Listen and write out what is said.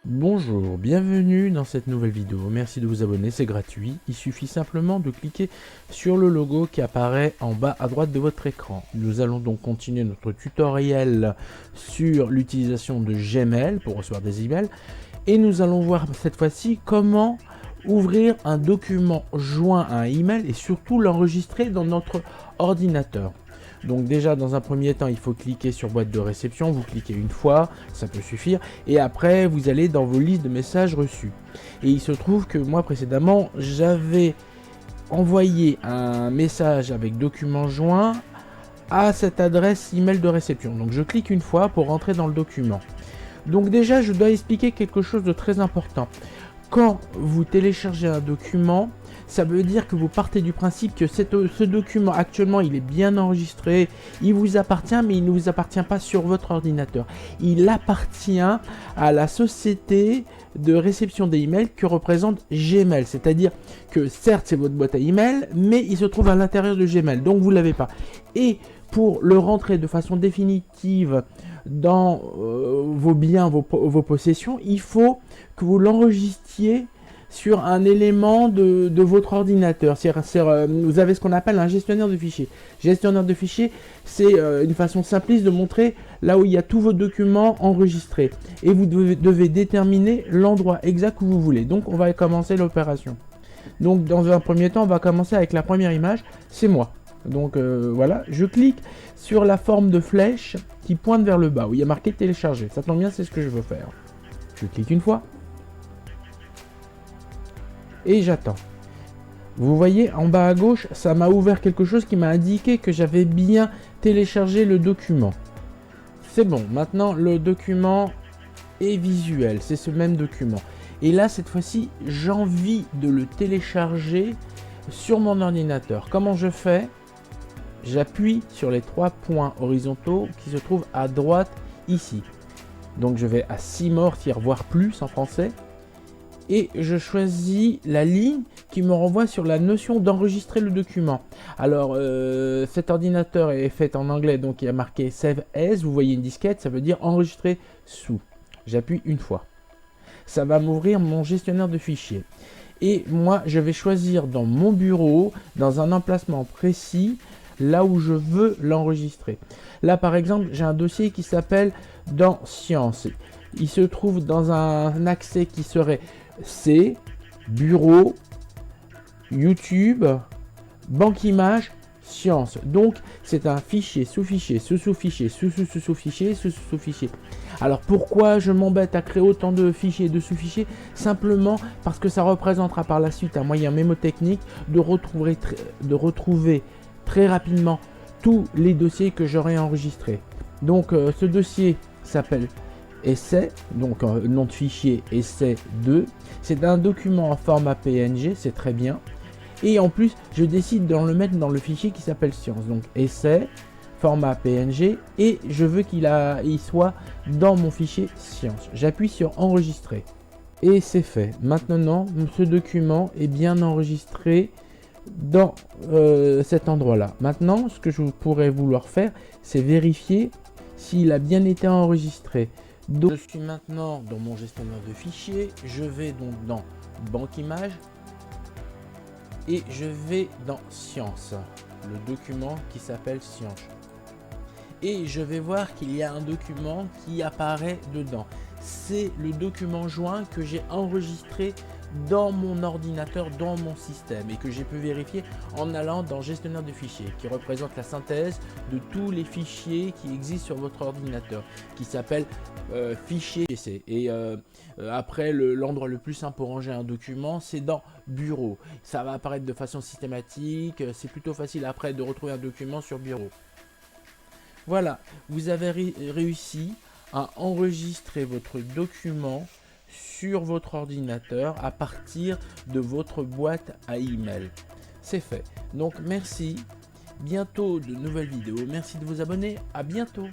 Bonjour, bienvenue dans cette nouvelle vidéo. Merci de vous abonner, c'est gratuit. Il suffit simplement de cliquer sur le logo qui apparaît en bas à droite de votre écran. Nous allons donc continuer notre tutoriel sur l'utilisation de Gmail pour recevoir des emails. Et nous allons voir cette fois-ci comment ouvrir un document joint à un email et surtout l'enregistrer dans notre ordinateur. Donc déjà dans un premier temps il faut cliquer sur boîte de réception, vous cliquez une fois, ça peut suffire, et après vous allez dans vos listes de messages reçus. Et il se trouve que moi précédemment j'avais envoyé un message avec document joint à cette adresse email de réception. Donc je clique une fois pour rentrer dans le document. Donc déjà je dois expliquer quelque chose de très important. Quand vous téléchargez un document, ça veut dire que vous partez du principe que ce document actuellement il est bien enregistré, il vous appartient mais il ne vous appartient pas sur votre ordinateur. Il appartient à la société de réception des emails que représente Gmail. C'est-à-dire que certes c'est votre boîte à email mais il se trouve à l'intérieur de Gmail donc vous ne l'avez pas. Et pour le rentrer de façon définitive dans vos biens, vos possessions, il faut que vous l'enregistriez sur un élément de votre ordinateur. Vous avez ce qu'on appelle un gestionnaire de fichiers. Gestionnaire de fichiers, c'est une façon simpliste de montrer là où il y a tous vos documents enregistrés. Et vous devez déterminer l'endroit exact où vous voulez. Donc on va commencer l'opération. Donc dans un premier temps, on va commencer avec la première image, c'est moi. Donc voilà, je clique sur la forme de flèche qui pointe vers le bas où il y a marqué télécharger. Ça tombe bien, c'est ce que je veux faire. Je clique une fois et j'attends. Vous voyez en bas à gauche, ça m'a ouvert quelque chose qui m'a indiqué que j'avais bien téléchargé le document. C'est bon, maintenant le document est visuel, c'est ce même document. Et là, cette fois-ci, j'ai envie de le télécharger sur mon ordinateur. Comment je fais ? J'appuie sur les trois points horizontaux qui se trouvent à droite ici. Donc je vais à see more, voir plus en français. Et je choisis la ligne qui me renvoie sur la notion d'enregistrer le document. Alors cet ordinateur est fait en anglais, donc il y a marqué Save As. Vous voyez une disquette, ça veut dire enregistrer sous. J'appuie une fois. Ça va m'ouvrir mon gestionnaire de fichiers. Et moi, je vais choisir dans mon bureau, dans un emplacement précis, là où je veux l'enregistrer. Là, par exemple, j'ai un dossier qui s'appelle dans Sciences. Il se trouve dans un accès qui serait C, Bureau, YouTube, Banque Images, Sciences. Donc, c'est un fichier, sous-fichier, sous-sous-fichier, sous-sous-sous-fichier, sous-sous-sous-fichier. Alors, pourquoi je m'embête à créer autant de fichiers et de sous-fichiers? Simplement parce que ça représentera par la suite un moyen mémotechnique de retrouver très rapidement tous les dossiers que j'aurai enregistrés. Donc, ce dossier s'appelle Essai, donc nom de fichier Essai 2. C'est un document en format PNG, c'est très bien. Et en plus, je décide de le mettre dans le fichier qui s'appelle Science. Donc Essai, format PNG, et je veux qu'il soit dans mon fichier Science. J'appuie sur Enregistrer. Et c'est fait. Maintenant, ce document est bien enregistré dans cet endroit-là. Maintenant, ce que je pourrais vouloir faire, c'est vérifier s'il a bien été enregistré. Donc, je suis maintenant dans mon gestionnaire de fichiers, je vais donc dans Banque Images et je vais dans Sciences, le document qui s'appelle Sciences. Et je vais voir qu'il y a un document qui apparaît dedans. C'est le document joint que j'ai enregistré dans mon ordinateur, dans mon système et que j'ai pu vérifier en allant dans gestionnaire de fichiers qui représente la synthèse de tous les fichiers qui existent sur votre ordinateur qui s'appelle fichier PC. Et après l'endroit le plus simple pour ranger un document, c'est dans bureau. Ça va apparaître de façon systématique, c'est plutôt facile après de retrouver un document sur bureau. Voilà, vous avez réussi à enregistrer votre document sur votre ordinateur à partir de votre boîte à email. C'est fait. Donc merci, bientôt de nouvelles vidéos. Merci de vous abonner, à bientôt.